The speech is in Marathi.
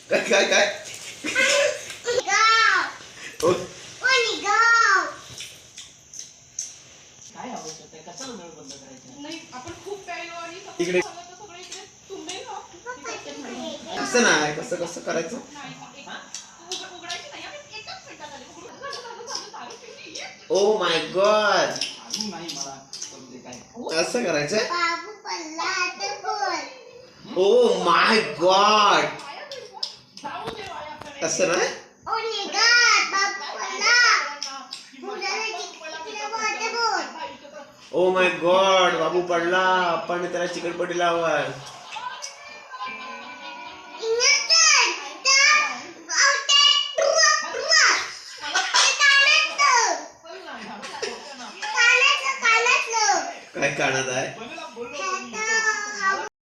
काय काय काय काय आवश्यक आहे कशाला नळ बंद करायचं नाही आपण खूप प्यायलो आणि इकडे सगळं इकडे तुंबेल ना. कसं नाही कसं कसं करायचं उघडायची नाही आम्ही एकच मिनिटात आले ओ माय गॉड अजून नाही मला करू दे काय असं करायचं ओ माय गॉड असं ना ओ माय गॉड बाबू पडला आपण त्याला चिकटपट्टी लावा काय काढत आहे